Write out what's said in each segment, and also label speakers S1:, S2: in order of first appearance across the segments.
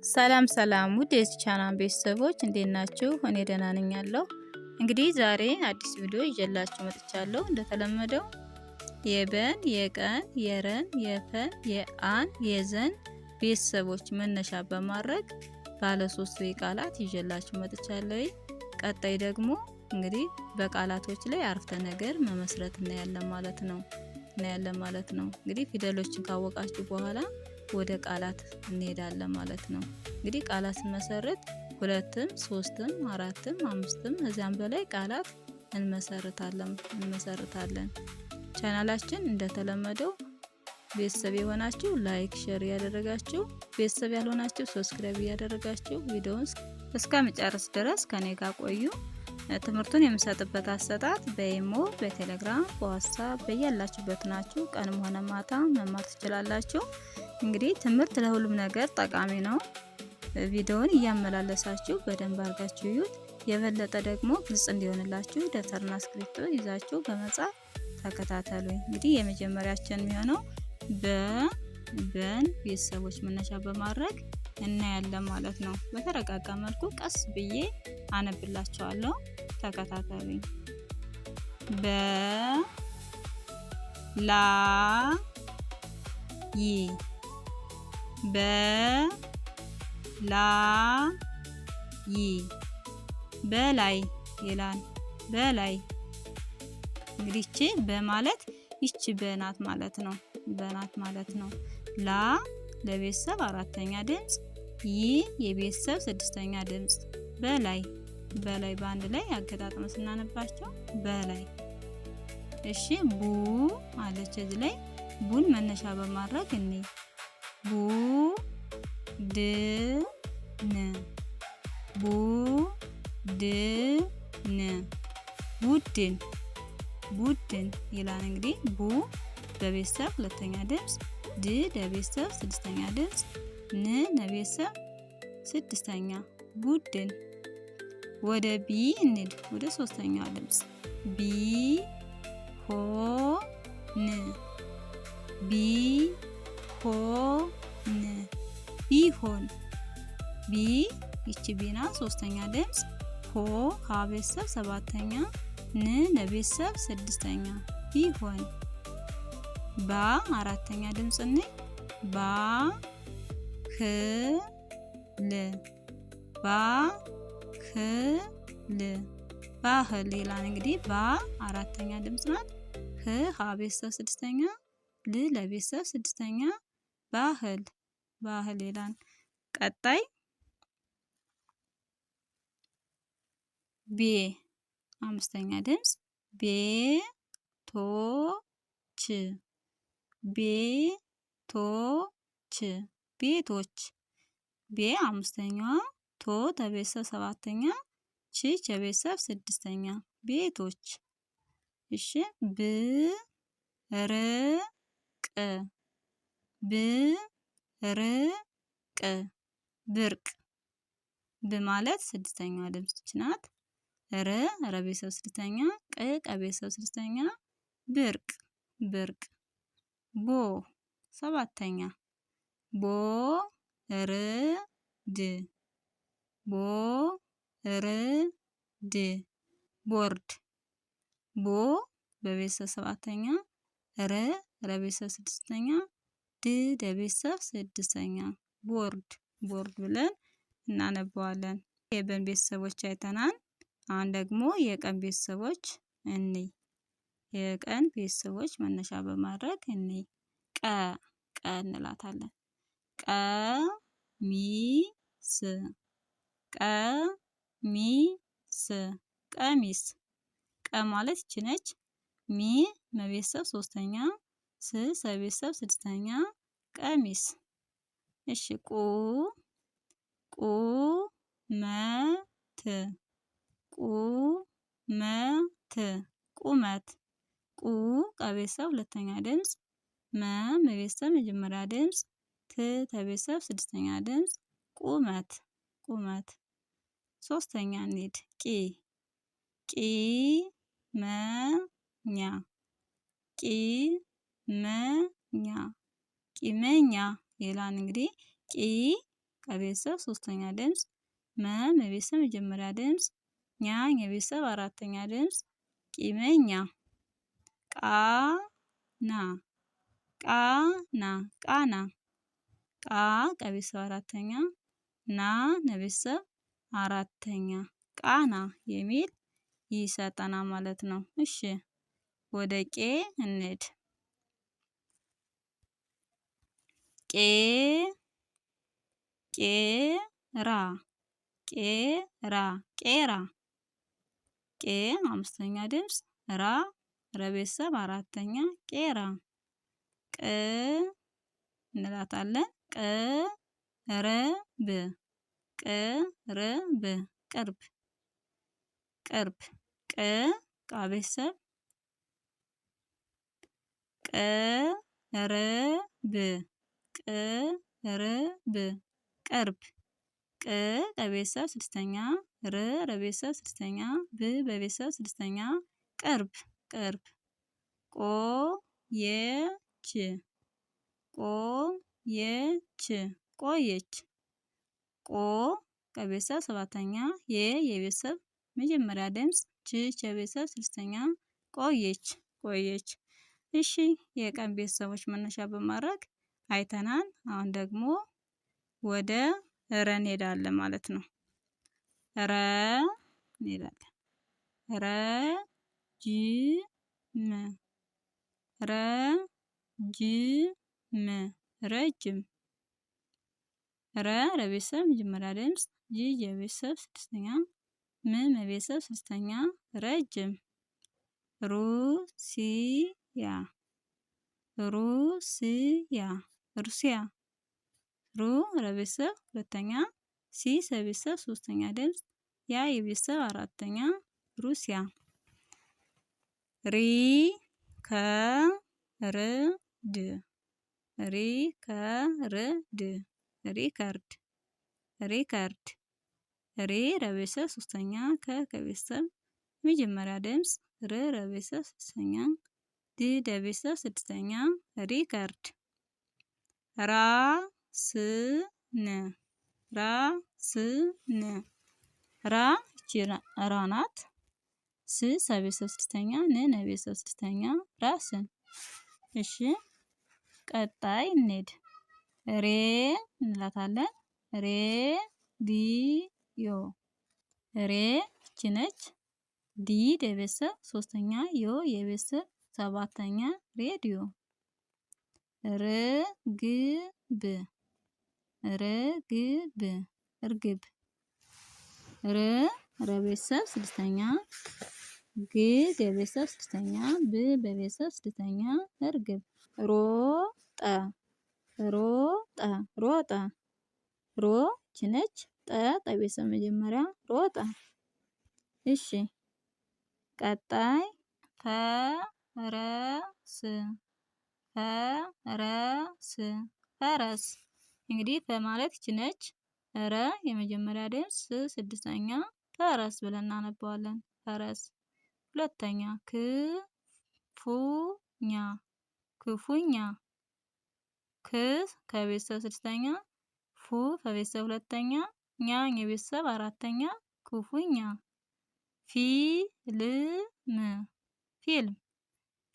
S1: ሰላም ሰላም ውድ የዚህ ቻናል ቤተሰቦች እንዴት ናችሁ? እኔ ደህና ነኝ ያለው። እንግዲህ ዛሬ አዲስ ቪዲዮ ይዤላችሁ መጥቻለሁ። እንደተለመደው የበን፣ የቀን፣ የረን፣ የፈን፣ የአን፣ የዘን ቤተሰቦች መነሻ በማድረግ ባለ 3 ቃላት ይዤላችሁ መጥቻለሁ። ቀጣይ ደግሞ እንግዲህ በቃላቶች ላይ አረፍተ ነገር መመስረት እናያለን ማለት ነው። እንግዲህ ፊደሎችን ካወቃችሁ በኋላ ወደ ቃላት እንሄዳለን ማለት ነው። እንግዲህ ቃላት ስንመሰርት 2ም 3ም 4ም 5ም ከዚያም በላይ ቃላት እንመሰርታለን። ቻናላችን እንደተለመደው ቤተሰብ የሆናችሁ ላይክ ሼር ያደረጋችሁ፣ ቤተሰብ ያልሆናችሁ ሰብስክራይብ ያደረጋችሁ ቪዲዮውን እስከ መጨረስ ድረስ ከኔ ጋር ቆዩ። ትምህርቱን የምሰጥበት አሰጣጥ በኢሞ፣ በቴሌግራም፣ በዋትስአፕ በያላችሁበት ናችሁ። ቀንም ሆነ ማታ መማር ትችላላችሁ። እንግዲህ ትምህርት ለሁሉም ነገር ጠቃሚ ነው። ቪዲዮውን እያመላለሳችሁ በደንብ አድርጋችሁ እዩት። የበለጠ ደግሞ ግልጽ እንዲሆንላችሁ ደብተርና እስክሪብቶ ይዛችሁ በመጻፍ ተከታተሉ። እንግዲህ የመጀመሪያችን የሚሆነው በን ቤተሰቦች መነሻ በማድረግ እናያለን ማለት ነው። በተረጋጋ መልኩ ቀስ ብዬ አነብላችኋለሁ። ተከታተሉኝ። በላይ ይላል። በላይ እንግዲህ እቺ በማለት ይቺ በናት ማለት ነው። ላ ለቤተሰብ 4ኛ ድምጽ፣ ይ የቤተሰብ 6ኛ ድምጽ። በላይ በአንድ ላይ አገጣጥመን ስናነባቸው በላይ። እሺ ቡ አለች እዚህ ላይ ቡን መነሻ በማድረግ እኔ ቡድን ይላል። እንግዲህ ቡ በቤተሰብ 2ኛ ድምጽ፣ ድ ለቤተሰብ 6ኛ ድምጽ፣ ን ለቤተሰብ 6ኛ ቡድን። ወደ ቢ እንሂድ። ወደ 3ኛው ድምጽ ቢሆን ቢ ይቺ ቢና 3ኛ ድምጽ፣ ሆ ሀ ቤተሰብ 7ኛ፣ ን ለቤተሰብ 6ኛ ቢሆን። ባ 4ኛ ድምጽ ነኝ። ባህል ይላል። እንግዲህ ባ 4ኛ ድምጽ ናት። ሀ ቤተሰብ 6ኛ፣ ል ለቤተሰብ 6ኛ ባህል ይላል። ቀጣይ ቤ 5ኛ ድምጽ፣ ቤቶች ቤ 5ኛዋ፣ ቶ ተቤተሰብ 7ኛ፣ ች ቤተሰብ 6ኛ ቤቶች። እሺ ብርቅ በማለት 6ኛዋ ድምጽ ናት። ረ ቤተሰብ 6ኛ፣ ቀ ቤተሰብ 6ኛ ብርቅ። ቦ 7ኛ፣ ቦርድ ቦ በቤተሰብ 7ኛ፣ ረ ለቤተሰብ 6ኛ፣ ድ ለቤተሰብ 6ኛ ቦርድ ብለን እናነባዋለን። የበን ቤተሰቦች አይተናል። አሁን ደግሞ የቀን ቤተሰቦች እንይ። የቀን ቤተሰቦች መነሻ በማድረግ እንይ። ቀ እንላታለን። ቀሚስ ቀ ማለት ይቺ ነች። ሚ መቤተሰብ 3ኛ፣ ስ ሰቤተሰብ 6ኛ ቀሚስ። እሺ ቁመት ቁ ከቤተሰብ 2ኛ ድምጽ፣ መ መቤተሰብ መጀመሪያ ድምጽ፣ ት ተቤተሰብ 6ኛ ድምጽ ቁመት። 3ኛ እንሂድ። ቂመኛ ይላል። እንግዲህ ቀቤተሰብ ሶስተኛ ድምፅ፣ መ የቤተሰብ መጀመሪያ ድምፅ፣ ኛ የቤተሰብ አራተኛ ድምፅ፣ ቂመኛ፣ ቃና ቃና ቃና፣ ቃ ቀቤተሰብ አራተኛ፣ ና ለቤተሰብ አራተኛ ቃና የሚል ይሰጠናል ማለት ነው። እሺ ወደ ቄ እንሂድ። ቄ ቄራ ቄራ ቄራ፣ ቄ አምስተኛ ድምፅ፣ ራ ረቤተሰብ አራተኛ ቄራ፣ ቅ እንላታለን። ቅርብ ቅርብ ቅርብ ቅርብ፣ ቅ ቤተሰብ ቅርብ ቅርብ ቅርብ፣ ቅ ቤተሰብ ስድስተኛ፣ ር ቤተሰብ ስድስተኛ፣ ብ በቤተሰብ ስድስተኛ ቅርብ ቅርብ፣ ቆየች ቆየች ቆየች፣ ቆ ከቤተሰብ ሰባተኛ፣ የቤተሰብ መጀመሪያ ድምፅ፣ ች የቤተሰብ ስድስተኛ ቆየች ቆየች። እሺ የቀን ቤተሰቦች መነሻ በማድረግ አይተናል። አሁን ደግሞ ወደ ረ እንሄዳለን ማለት ነው። ረ እንሄዳለን። ረጅም ረጅም ረጅም፣ ረ ለቤተሰብ መጀመሪያ ድምፅ፣ ጅ የቤተሰብ ስድስተኛ፣ ም የቤተሰብ ስድስተኛ ረጅም፣ ሩሲያ ሩሲያ ሩሲያ፣ ሩ ለቤተሰብ ሁለተኛ፣ ሲ የቤተሰብ ሶስተኛ ድምፅ፣ ያ የቤተሰብ አራተኛ ሩሲያ፣ ሪከርድ ሪከርድ ሪከርድ ሪከርድ፣ ሬ ለቤተሰብ ሶስተኛ፣ ከቤተሰብ መጀመሪያ ድምፅ፣ ር ለቤተሰብ ስድስተኛ፣ ድ ለቤተሰብ ስድስተኛ ሪከርድ፣ ራስን ራስን፣ ራ ይቺ ራ ናት። ስ ቤተሰብ ስድስተኛ፣ ን ቤተሰብ ስድስተኛ ራስን። እሺ ቀጣይ እንሂድ። ሬ እንላታለን። ሬዲዮ ሬ ይቺ ነች። ዲ የቤተሰብ ሶስተኛ፣ ዮ የቤተሰብ ሰባተኛ ሬዲዮ፣ ርግብ ርግብ እርግብ፣ ር ለቤተሰብ ስድስተኛ፣ ግ የቤተሰብ ስድስተኛ፣ ብ በቤተሰብ ስድስተኛ እርግብ፣ ሮጠ ሮጠ ሮጠ፣ ሮ ይቺ ነች። ጠ ቤተሰብ መጀመሪያ ሮጠ። እሺ ቀጣይ ፈረስ ፈረስ ፈረስ፣ እንግዲህ ፈ ማለት ይቺ ነች። ረ የመጀመሪያ ድምፅ፣ ስ ስድስተኛ ፈረስ ብለን እናነባዋለን። ፈረስ ሁለተኛ፣ ክፉኛ ክፉኛ፣ ክ ከቤተሰብ ስድስተኛ፣ ፉ ከቤተሰብ ሁለተኛ፣ ኛ የቤተሰብ አራተኛ ክፉኛ፣ ፊልም ፊልም፣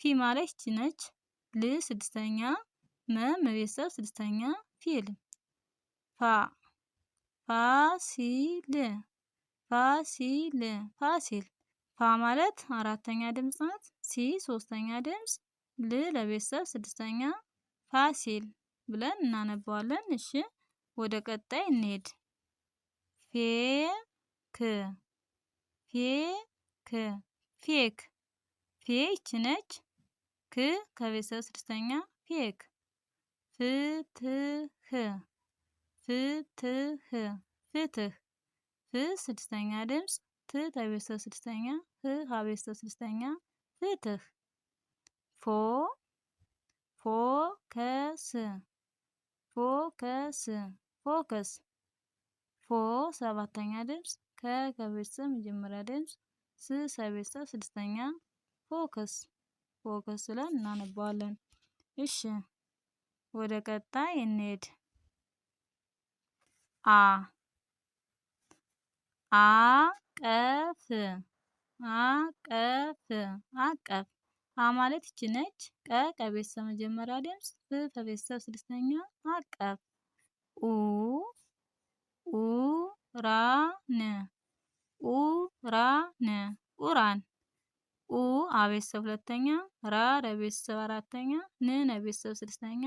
S1: ፊ ማለት ይቺ ነች። ል ስድስተኛ፣ መ የቤተሰብ ስድስተኛ ፊልም፣ ፋ ፋሲል ፋሲል ፋሲል፣ ፋ ማለት አራተኛ ድምፅ ናት። ሲ ሶስተኛ ድምፅ፣ ል ለቤተሰብ ስድስተኛ ፋሲል ብለን እናነባዋለን። እሺ ወደ ቀጣይ እንሄድ። ፌክ ፌክ ፌክ፣ ፌ ይቺ ነች። ክ ከቤተሰብ ስድስተኛ ፌክ፣ ፍትህ ፍትህ ፍትህ፣ ፍ ስድስተኛ ድምፅ፣ ት ከቤተሰብ ስድስተኛ፣ ህ ከቤተሰብ ስድስተኛ ፍትህ፣ ፎ ፎከስ ፎከስ ፎከስ፣ ፎ ሰባተኛ ድምፅ፣ ከቤተሰብ መጀመሪያ ድምፅ፣ ስ ከቤተሰብ ስድስተኛ ፎከስ ፎከስ ብለን እናነባዋለን። እሺ ወደ ቀጣይ እንሄድ። አ አቀፍ አቀፍ አቀፍ አ ማለት ይቺ ነች። ከቤተሰብ መጀመሪያ ድምፅ ከቤተሰብ ስድስተኛ አቀፍ ኡ ኡራን ኡራን ኡራን ኡ አቤተሰብ ሁለተኛ ራ ለቤተሰብ አራተኛ ን ለቤተሰብ ስድስተኛ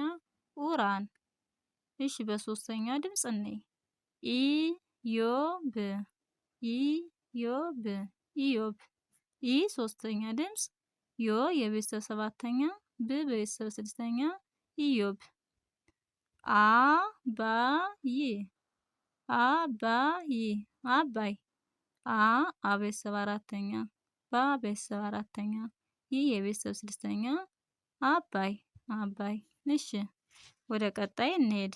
S1: ኡራን። እሺ በሶስተኛ ድምፅ እንይ ኢዮብ ኢዮብ ኢዮብ ኢ ሶስተኛ ድምፅ ዮ የቤተሰብ ሰባተኛ ብ በቤተሰብ ስድስተኛ ኢዮብ። አባይ አባይ አባይ አ አቤተሰብ አራተኛ ባ ቤተሰብ አራተኛ ይ የቤተሰብ ስድስተኛ አባይ አባይ። እሺ ወደ ቀጣይ እንሄድ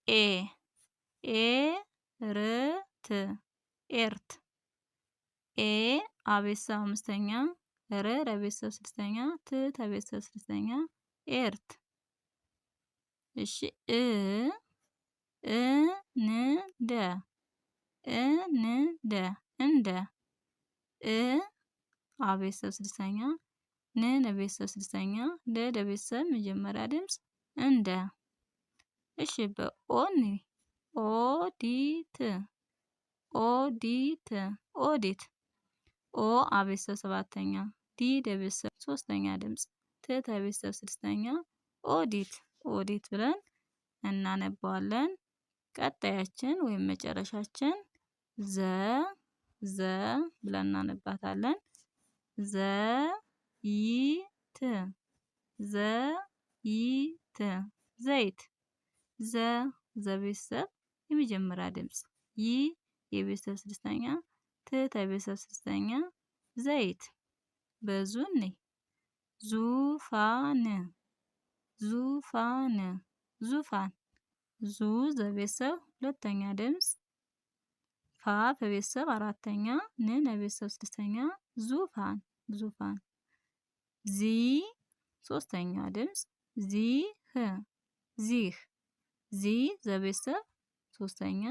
S1: ኤ ኤርት ኤርት ኤ አቤተሰብ አምስተኛ ረ ለቤተሰብ ስድስተኛ ት ተቤተሰብ ስድስተኛ ኤርት። እሺ እንደ እንደ እ አቤተሰብ ስድስተኛ ን ለቤተሰብ ስድስተኛ ደ ለቤተሰብ መጀመሪያ ድምፅ እንደ። እሺ በኦ እንይ ኦዲት ኦዲት ኦዲት ኦ አቤተሰብ ሰባተኛ ዲ ለቤተሰብ ሶስተኛ ድምፅ ት ለቤተሰብ ስድስተኛ ኦዲት ኦዲት ብለን እናነባዋለን። ቀጣያችን ወይም መጨረሻችን ዘ ብለን እናነባታለን። ዘይት ዘይት ዘይት ዘቤተሰብ የመጀመሪያ ድምፅ ይ የቤተሰብ ስድስተኛ ት ተቤተሰብ ስድስተኛ ዘይት። በዙ እንይ ዙፋን ዙፋን ዙፋን ዙ ዘቤተሰብ ሁለተኛ ድምፅ ፋ በቤተሰብ አራተኛ ን ለቤተሰብ ስድስተኛ ዙፋን ዙፋን። ዚ ሶስተኛ ድምፅ ዚህ ዚህ ዚ ዘቤተሰብ ሶስተኛ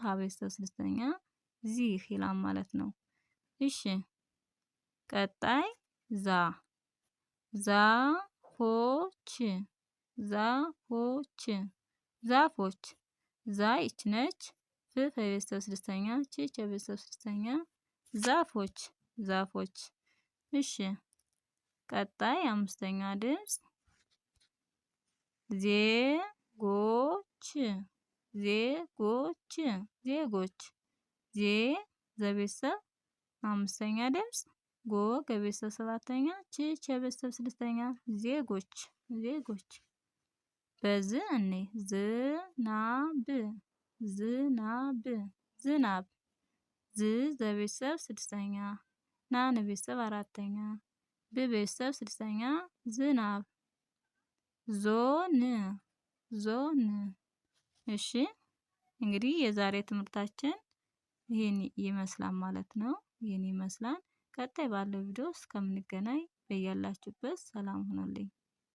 S1: ሀቤተሰብ ስድስተኛ ዚህ ይላል ማለት ነው። እሺ ቀጣይ ዛፎች ዛፎች ዛፎች ዛ ይች ነች ፍ ከቤተሰብ ስድስተኛ ች ከቤተሰብ ስድስተኛ ዛፎች ዛፎች። እሺ ቀጣይ አምስተኛ ድምፅ ዜጎች ዜጎች ዜጎች ዜ ዘቤተሰብ አምስተኛ ድምፅ ጎ ከቤተሰብ ሰባተኛ ች ከቤተሰብ ስድስተኛ ዜጎች ዜጎች። በዝ እንይ ዝናብ ዝናብ ዝናብ ዝ ዘቤተሰብ ስድስተኛ ና ለቤተሰብ አራተኛ ብ ቤተሰብ ስድስተኛ ዝናብ ዞን ዞን። እሺ እንግዲህ የዛሬ ትምህርታችን ይሄን ይመስላል ማለት ነው። ይሄን ይመስላል። ቀጣይ ባለው ቪዲዮ እስከምንገናኝ በያላችሁበት ሰላም ሁኑልኝ።